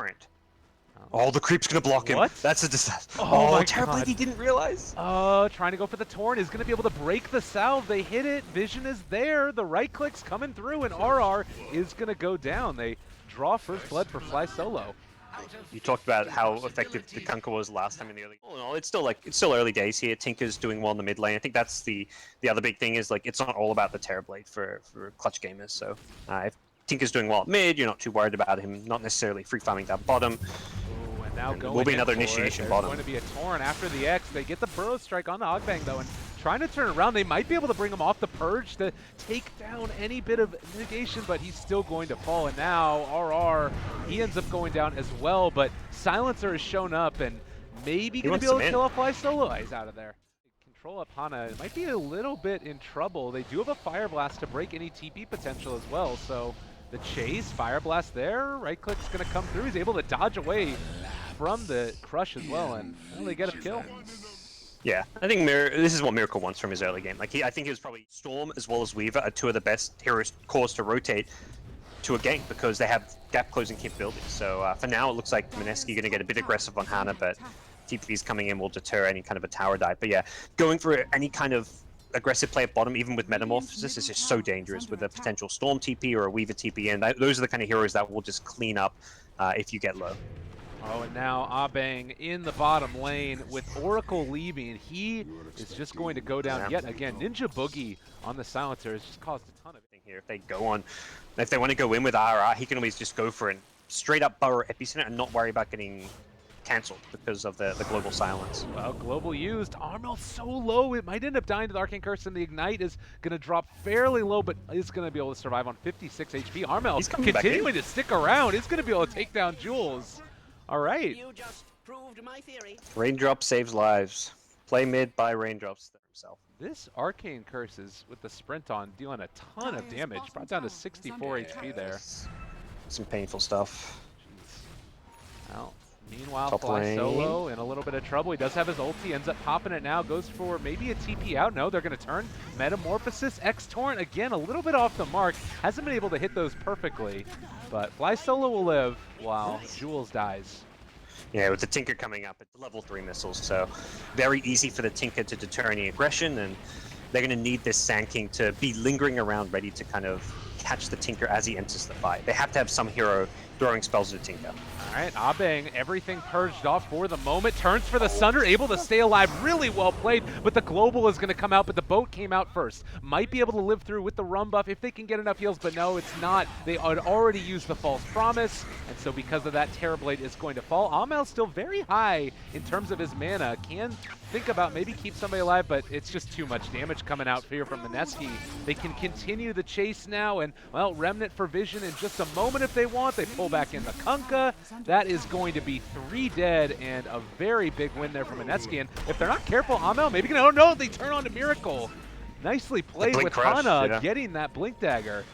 torrent. Oh, the creep's gonna block him. What? That's a disaster. Oh my terribly God. he didn't realize. Trying to go for the torrent is gonna be able to break the salve. They hit it. Vision is there. The right click's coming through, and RR is gonna go down. They draw first blood for Fly Solo. You talked about how effective the Kunkka was last time in the early. All in all, it's still early days here. Tinker's doing well in the mid lane. I think that's the other big thing is like it's not all about the Terrorblade for clutch gamers. So if Tinker's doing well at mid, you're not too worried about him not necessarily free farming down bottom. Ooh, and now Will be another initiation bottom. There's going to be a torrent after the X. They get the burrow strike on the Ogbang though, and trying to turn around. They might be able to bring him off the Purge to take down any bit of mitigation, but he's still going to fall. And now RR, he ends up going down as well, but Silencer has shown up and maybe going to be able to kill off Fly Solo. He's out of there. Control up Hana might be a little bit in trouble. They do have a Fire Blast to break any TP potential as well, so the chase, Fire Blast there, right click's going to come through. He's able to dodge away from the Crush as well, and they get a kill. Yeah, I think this is what Miracle wants from his early game. Like I think he was probably Storm as well as Weaver are two of the best hero cores to rotate to a gank because they have gap closing capabilities. So for now, it looks like Mineski going to get a bit aggressive on Hana, but TP's coming in will deter any kind of a tower dive. But yeah, going for any kind of aggressive play at bottom, even with Metamorphosis, is just so dangerous with a potential Storm TP or a Weaver TP, and those are the kind of heroes that will just clean up if you get low. Oh, and now Ogbang in the bottom lane with Oracle leaving. He is just going to go down yet again. Ninja Boogie on the Silencer has just caused a ton of thing here. If they go on, if they want to go in with RR, he can always just go for a straight up burrow epicenter and not worry about getting cancelled because of the global silence. Well, global used. Armel so low, it might end up dying to the Arcane Curse, and the Ignite is going to drop fairly low, but is going to be able to survive on 56 HP. Armel continuing to stick around. Is going to be able to take down Jules. All right. You just proved my theory. Raindrop saves lives. Play mid, buy raindrops himself. This Arcane Curse is, with the sprint on, dealing a ton of damage. Brought down to 64 HP there. Some painful stuff. Jeez. Well, meanwhile, Fly Solo in a little bit of trouble. He does have his ulti, ends up popping it now, goes for maybe a TP out. No, they're going to turn. Metamorphosis, X-Torrent, again, a little bit off the mark. Hasn't been able to hit those perfectly, but Fly Solo will live while Jules dies. Yeah, with the Tinker coming up, it's level 3 missiles, so very easy for the Tinker to deter any aggression, and they're going to need this Sand King to be lingering around ready to kind of catch the Tinker as he enters the fight. They have to have some hero throwing spells at the Tinker. All right, Ogbang, everything purged off for the moment. Turns for the Sunder, able to stay alive. Really well played, but the Global is going to come out, but the boat came out first. Might be able to live through with the Rum buff if they can get enough heals, but no, it's not. They had already used the False Promise, and so because of that, Terrorblade is going to fall. Amel's still very high in terms of his mana. Can think about maybe keep somebody alive, but it's just too much damage coming out here from Mineski. They can continue the chase now, and, well, Remnant for Vision in just a moment if they want. They pull back in the Kunkka. That is going to be 3 dead and a very big win there for Mineski. And if they're not careful, Amel maybe can, oh no, they turn on to Miracle. Nicely played with Hana getting that Blink Dagger.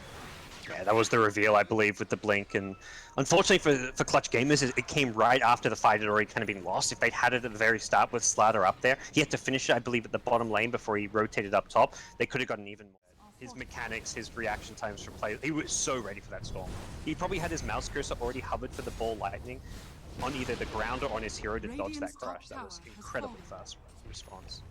Yeah, that was the reveal, I believe, with the Blink. And unfortunately for Clutch Gamers, it came right after the fight had already kind of been lost. If they'd had it at the very start with Slatter up there, he had to finish it, I believe, at the bottom lane before he rotated up top. They could have gotten even more. His mechanics, his reaction times for play, he was so ready for that storm. He probably had his mouse cursor already hovered for the ball lightning on either the ground or on his hero to dodge that crush. That was incredibly fast response.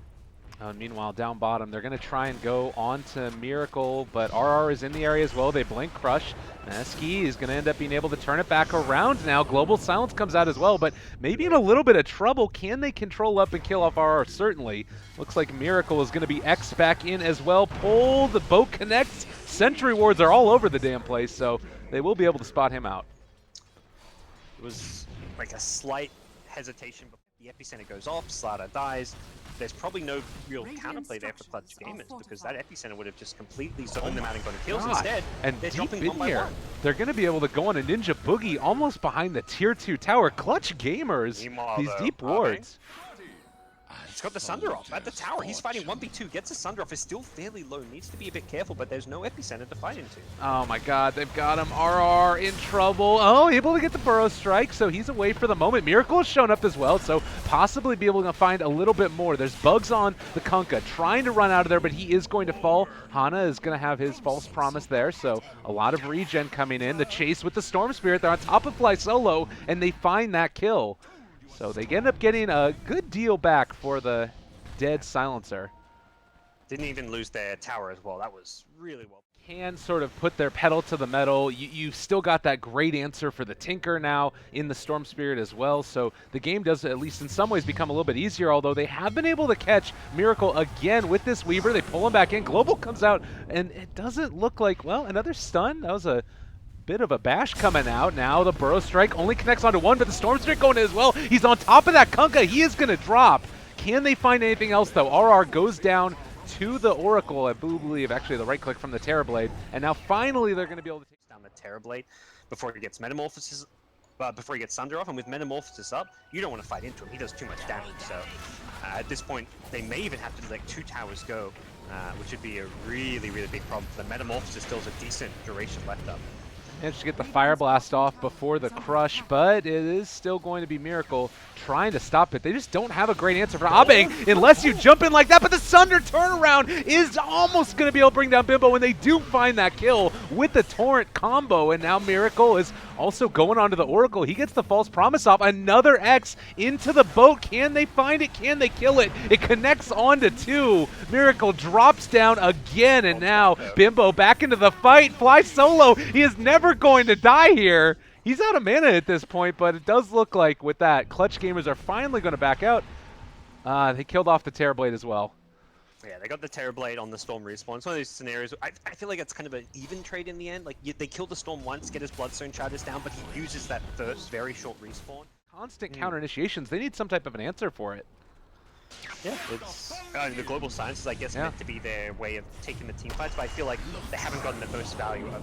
Meanwhile, down bottom, they're going to try and go on to Miracle, but RR is in the area as well. They blink Crush. Mski is going to end up being able to turn it back around now. Global Silence comes out as well, but maybe in a little bit of trouble. Can they control up and kill off RR? Certainly. Looks like Miracle is going to be X back in as well. Pull, the boat connects. Sentry wards are all over the damn place, so they will be able to spot him out. It was like a slight hesitation, but the epicenter goes off, Slaughter dies. There's probably no real counterplay there for Clutch Gamers because that epicenter would have just completely zoned them out and gotten kills. Instead, and they're deep dropping in one by here, one. they're going to be able to go on a Ninja Boogie almost behind the tier 2 tower. Clutch Gamers, Meanwhile, these though, deep wards. He's got the Sunder off at the tower. He's fighting 1v2, gets the Sunder off, is still fairly low, needs to be a bit careful, but there's no epicenter to fight into. Oh my god, they've got him. RR in trouble. Oh, able to get the burrow strike, so he's away for the moment. Miracle has shown up as well, so possibly be able to find a little bit more. There's bugs on the Kunkka, trying to run out of there, but he is going to fall. Hana is going to have his false promise there, so a lot of regen coming in. The chase with the Storm Spirit, they're on top of Fly Solo, and they find that kill. So they end up getting a good deal back for the dead Silencer. Didn't even lose their tower as well. That was really well. Can sort of put their pedal to the metal. You've still got that great answer for the Tinker now in the Storm Spirit as well. So the game does, at least in some ways, become a little bit easier, although they have been able to catch Miracle again with this Weaver. They pull him back in. Global comes out, and it doesn't look like, well, another stun. That was a bit of a bash coming out. Now the Burrow Strike only connects onto one, but the Storm Strike going in as well. He's on top of that Kunkka. He is going to drop. Can they find anything else, though? RR goes down to the Oracle, I believe, actually the right click from the Terrorblade, and now finally they're going to be able to take down the Terrorblade before he gets Metamorphosis, before he gets Sunder off, and with Metamorphosis up, you don't want to fight into him. He does too much damage, so at this point, they may even have to let 2 towers go, which would be a really, really big problem. The Metamorphosis still has a decent duration left up. Managed to get the Fire Blast off before the Crush, but it is still going to be Miracle trying to stop it. They just don't have a great answer for Abeng unless you jump in like that, but the Sunder turnaround is almost going to be able to bring down Bimbo when they do find that kill with the Torrent combo, and now Miracle is also going onto the Oracle. He gets the False Promise off. Another X into the boat. Can they find it? Can they kill it? It connects onto 2. Miracle drops down again, and now Bimbo back into the fight. Fly Solo. He is never going to die here. He's out of mana at this point, but it does look like with that, Clutch Gamers are finally going to back out. They killed off the Terrorblade as well. Yeah, they got the Terrorblade on the Storm respawn. It's one of those scenarios, I feel like it's kind of an even trade in the end. Like, they kill the Storm once, get his Bloodstone charges down, but he uses that first very short respawn. Constant counter initiations. They need some type of an answer for it. Yeah, it's the Global Silence is, I guess, meant to be their way of taking the team fights, but I feel like they haven't gotten the most value of.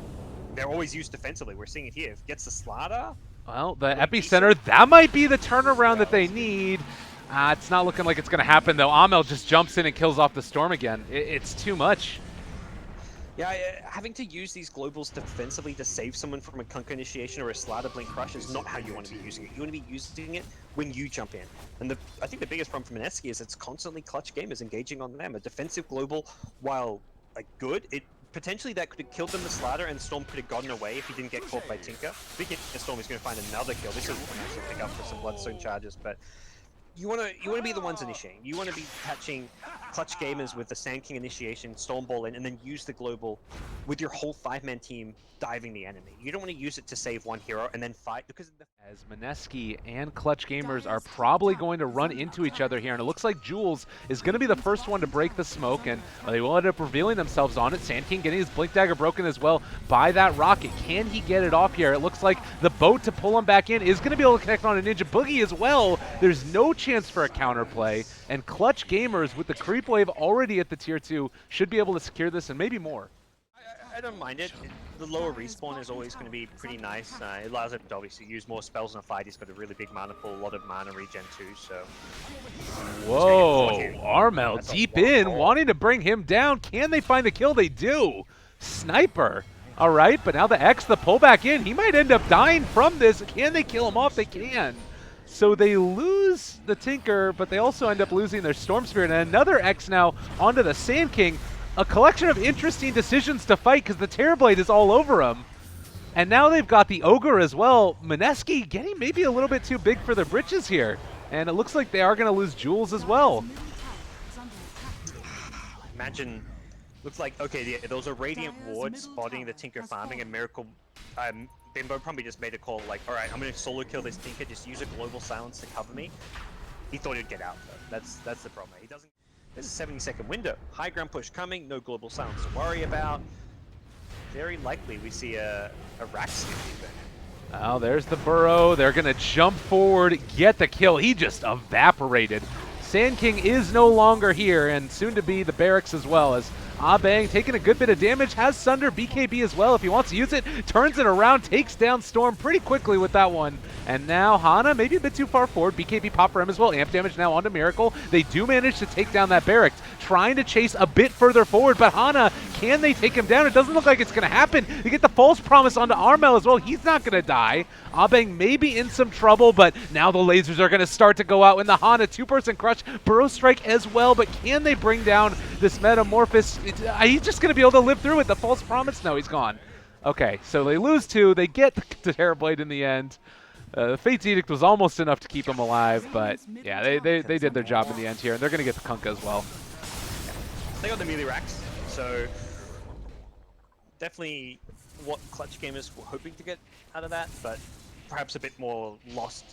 They're always used defensively. We're seeing it here. If it gets the Slaughter. Well, the Epicenter, that might be the turnaround that they need. It's not looking like it's going to happen, though. Armel just jumps in and kills off the Storm again. It's too much. Yeah, having to use these globals defensively to save someone from a Kunkka initiation or a Slaughter Blink Crush is not how you want to be using it. You want to be using it when you jump in. And I think the biggest problem for Mineski is it's constantly Clutch Gamers engaging on them. A defensive global, while like good, potentially that could have killed them the Slaughter, and Storm could have gotten away if he didn't get caught by Tinker. Speaking of Storm, he's going to find another kill. This is one actually pick up for some Bloodstone charges, but you want to be the ones initiating. You want to be catching Clutch Gamers with the Sand King initiation, Storm Ball in, and then use the global with your whole 5-man team diving the enemy. You don't want to use it to save one hero and then fight because as Mineski and Clutch Gamers are probably going to run into each other here, and it looks like Jules is going to be the first one to break the smoke, and they will end up revealing themselves on it. Sand King getting his Blink Dagger broken as well by that rocket. Can he get it off here? It looks like the boat to pull him back in is going to be able to connect on a Ninja Boogie as well. There's no chance for a counterplay, and Clutch Gamers with the creep wave already at the tier 2 should be able to secure this and maybe more. I don't mind it. The lower respawn is always going to be pretty nice. It allows him to obviously use more spells in a fight. He's got a really big mana pool, a lot of mana regen too, so... Whoa, Armel deep in, wanting to bring him down. Can they find the kill? They do. Sniper. All right, but now the X, the pullback in. He might end up dying from this. Can they kill him off? They can. So they lose the Tinker, but they also end up losing their Storm Spirit. And another X now onto the Sand King. A collection of interesting decisions to fight because the Terrorblade is all over him. And now they've got the Ogre as well. Mineski getting maybe a little bit too big for their britches here. And it looks like they are going to lose Jules as well. Imagine, looks like, okay, those are Radiant Ward spotting the Tinker farming, and Miracle, Bimbo probably just made a call like, alright, I'm going to solo kill this Tinker, just use a Global Silence to cover me. He thought he'd get out though. That's the problem. He doesn't. There's a 70-second window. High ground push coming, no Global Silence to worry about. Very likely we see a rack skip even. Oh, there's the burrow. They're going to jump forward, get the kill. He just evaporated Sand King is no longer here, and soon to be the barracks as well, as Abang taking a good bit of damage, has Sunder, BKB as well if he wants to use it, turns it around, takes down Storm pretty quickly with that one. And now Hana, maybe a bit too far forward, BKB pop for him as well, amp damage now onto Miracle. They do manage to take down that barracks, trying to chase a bit further forward, but Hana, can they take him down? It doesn't look like it's going to happen. They get the false promise onto Armel as well. He's not going to die. Abang may be in some trouble, but now the lasers are going to start to go out in the Hana two-person crush, Burrow Strike as well, but can they bring down this Metamorphosis? He's just going to be able to live through it. The false promise? No, he's gone. Okay, so they lose two. They get the Terrorblade in the end. The Fate's Edict was almost enough to keep him alive, but yeah, they did their job in the end here, and they're going to get the Kunkka as well. They got the melee racks, so definitely what Clutch Gamers were hoping to get out of that, but perhaps a bit more lost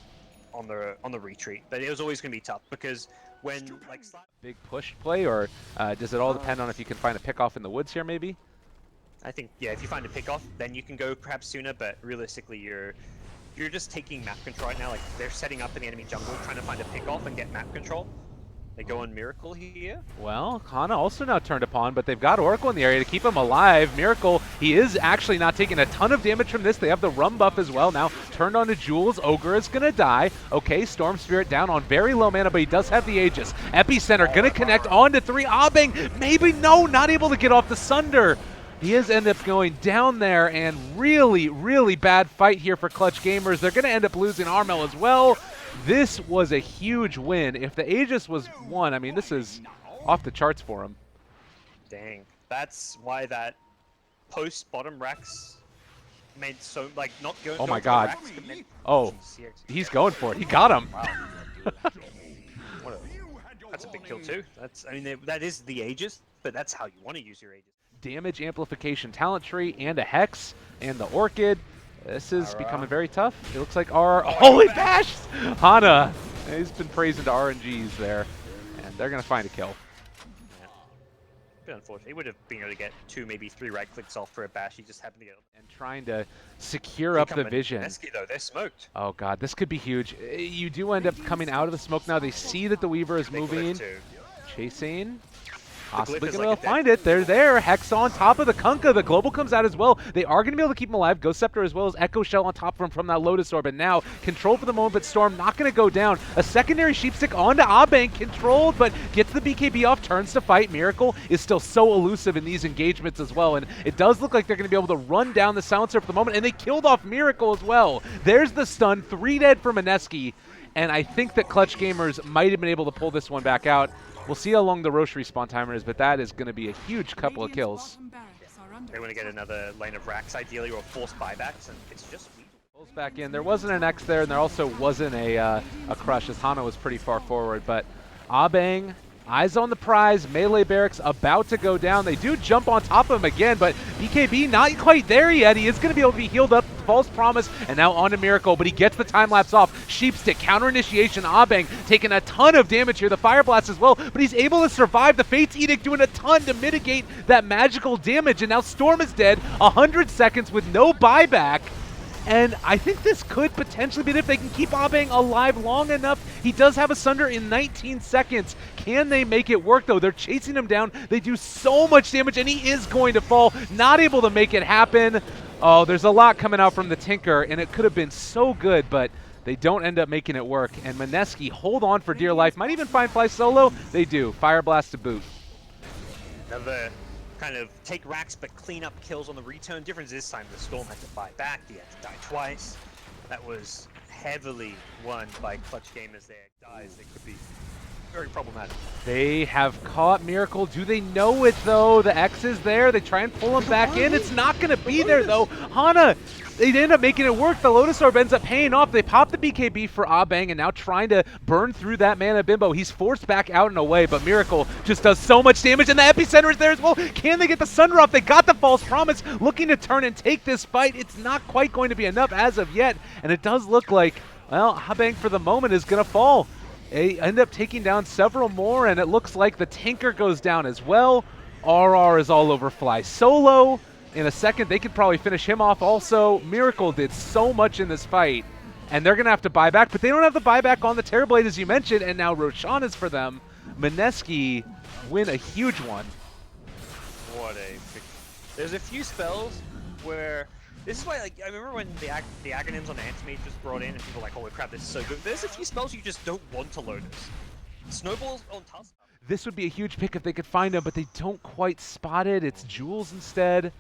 on the retreat. But it was always going to be tough because when like big push play, or does it all depend on if you can find a pick-off in the woods here, maybe? I think, yeah, if you find a pick-off, then you can go perhaps sooner, but realistically you're just taking map control right now. Like, they're setting up in the enemy jungle, trying to find a pick-off and get map control. They go on Miracle here. Well, Hana also now turned upon, but they've got Oracle in the area to keep him alive. Miracle, he is actually not taking a ton of damage from this. They have the Rum buff as well. Now turned on to Jules. Ogre is going to die. Okay, Storm Spirit down on very low mana, but he does have the Aegis. Epicenter going to connect on to 3. Abang, maybe, no, not able to get off the Sunder. He has ended up going down there, and really, really bad fight here for Clutch Gamers. They're going to end up losing Armel as well. This was a huge win. If the Aegis was won, I mean, this is off the charts for him. Dang. That's why that post-bottom racks made so, like, not going Oh my for god. racks, but meant, Oh, he's going for it. He got him. Wow. That's a big kill too. That's, I mean, that is the Aegis, but that's how you want to use your Aegis. Damage amplification talent tree and a Hex and the Orchid. This is becoming very tough. It looks like our holy bash! Hana, he's been praising to RNGs there, and they're going to find a kill. Yeah. Bit unfortunate. He would have been able to get 2, maybe 3 right clicks off for a bash. He just happened to get them. And trying to secure up the vision. Mski, though, they're smoked. Oh god, this could be huge. You do end up coming out of the smoke now. They see that the Weaver is moving. Chasing. Possibly going to be able to find it. They're there. Hex on top of the Kunkka. The Global comes out as well. They are going to be able to keep him alive. Ghost Scepter as well as Echo Shell on top of him from that Lotus Orb. And now, control for the moment, but Storm not going to go down. A secondary Sheepstick onto Abang, controlled, but gets the BKB off, turns to fight. Miracle is still so elusive in these engagements as well. And it does look like they're going to be able to run down the Silencer for the moment. And they killed off Miracle as well. There's the stun. 3 dead for Mineski. And I think that Clutch Gamers might have been able to pull this one back out. We'll see how long the Roche respawn timer is, but that is going to be a huge couple of kills. They want to get another lane of racks, ideally, or force buybacks, and it's just pulls back in. There wasn't an X there, and there also wasn't a crush, as Hana was pretty far forward. But Abang, eyes on the prize. Melee Barracks about to go down. They do jump on top of him again, but BKB not quite there yet. He is going to be able to be healed up. False promise, and now on to Miracle, but he gets the time lapse off. Sheepstick, counter initiation. Abang taking a ton of damage here. The Fire Blast as well, but he's able to survive. The Fate's Edict doing a ton to mitigate that magical damage, and now Storm is dead. 100 seconds with no buyback. And I think this could potentially be it if they can keep Abang alive long enough. He does have a Sunder in 19 seconds. Can they make it work, though? They're chasing him down. They do so much damage, and he is going to fall. Not able to make it happen. Oh, there's a lot coming out from the Tinker, and it could have been so good, but they don't end up making it work. And Mineski hold on for dear life. Might even find Fly solo. They do. Fire Blast to boot. another kind of take racks but clean up kills on the return. Difference this time, the Storm had to buy back. He had to die twice. That was heavily won by Clutch Gamers there. Dies, it could be very problematic. They have caught Miracle. Do they know it, though? The X is there. They try and pull him back in. It's not going to be there, though. Hana, they end up making it work. The Lotus Orb ends up paying off. They pop the BKB for Abang and now trying to burn through that mana bimbo. He's forced back out and away, but Miracle just does so much damage, and the Epicenter is there as well. Can they get the Sunder off? They got the False Promise, looking to turn and take this fight. It's not quite going to be enough as of yet, and it does look like, well, Abang for the moment is going to fall. They end up taking down several more, and it looks like the Tinker goes down as well. RR is all over Fly solo. In a second, they could probably finish him off also. Miracle did so much in this fight, and they're going to have to buy back, but they don't have the buyback on the Terrorblade, as you mentioned, and now Roshan is for them. Mineski win a huge one. What a pick. There's a few spells where this is why, like, I remember when the acronyms on Antimage was brought in and people were like, holy crap, this is so good. There's a few spells you just don't want to Lotus. Snowballs on Tusk. This would be a huge pick if they could find him, but they don't quite spot it. It's Jules instead.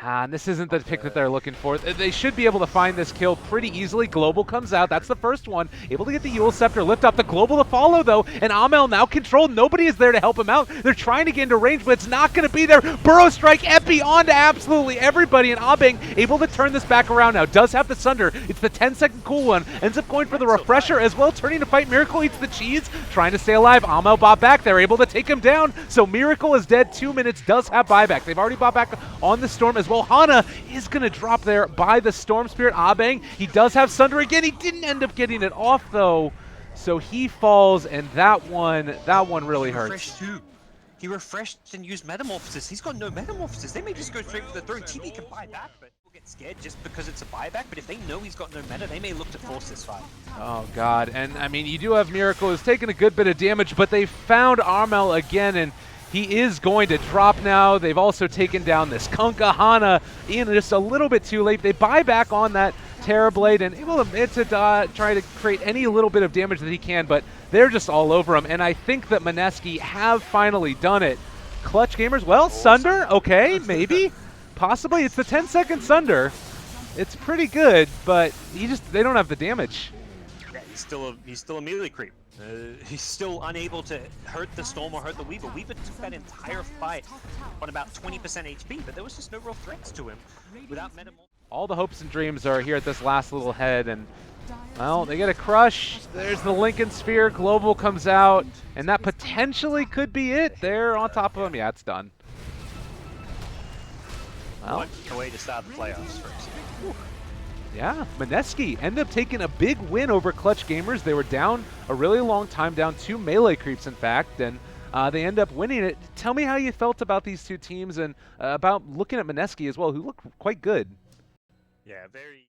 And this isn't the pick that they're looking for. They should be able to find this kill pretty easily. Global comes out. That's the first one. Able to get the Yule Scepter, lift up the Global to follow, though. And Amel now controlled. Nobody is there to help him out. They're trying to get into range, but it's not going to be there. Burrow Strike, Epi onto absolutely everybody. And Abeng able to turn this back around now. Does have the Sunder. It's the 10-second cool one. Ends up going for the Refresher as well. Turning to fight Miracle. Eats the cheese. Trying to stay alive. Amel bought back. They're able to take him down. So Miracle is dead. 2 minutes. Does have buyback. They've already bought back on the Storm as well. Hana is going to drop there by the Storm Spirit. Abeng, he does have Sunder again. He didn't end up getting it off, though. So he falls, and that one really hurts. Refreshed too. He refreshed and used Metamorphosis. He's got no Metamorphosis. They may just go straight for the throne. TV can buy back, but people get scared just because it's a buyback. But if they know he's got no meta, they may look to force this fight. Oh, God. And, I mean, you do have Miracle who's taking a good bit of damage, but they found Armel again, and he is going to drop now. They've also taken down this Kunkka. Hana in just a little bit too late. They buy back on that Terrorblade and able to try to create any little bit of damage that he can, but they're just all over him. And I think that Mineski have finally done it. Clutch Gamers, well, Sunder, okay, maybe, possibly. It's the 10-second Sunder. It's pretty good, but they don't have the damage. Yeah, he's still a melee creep. He's still unable to hurt the Storm or hurt the Weaver. Weaver took that entire fight on about 20% HP, but there was just no real threats to him without Metamorphosis. All the hopes and dreams are here at this last little head, and, well, they get a crush. There's the Lincoln Sphere. Global comes out, and that potentially could be it. They're on top of him. Yeah, it's done. Well, What a way to start the playoffs for us. yeah, Mineski ended up taking a big win over Clutch Gamers. They were down a really long time, down 2 melee creeps, in fact, and they end up winning it. Tell me how you felt about these two teams and about looking at Mineski as well, who looked quite good. Yeah, very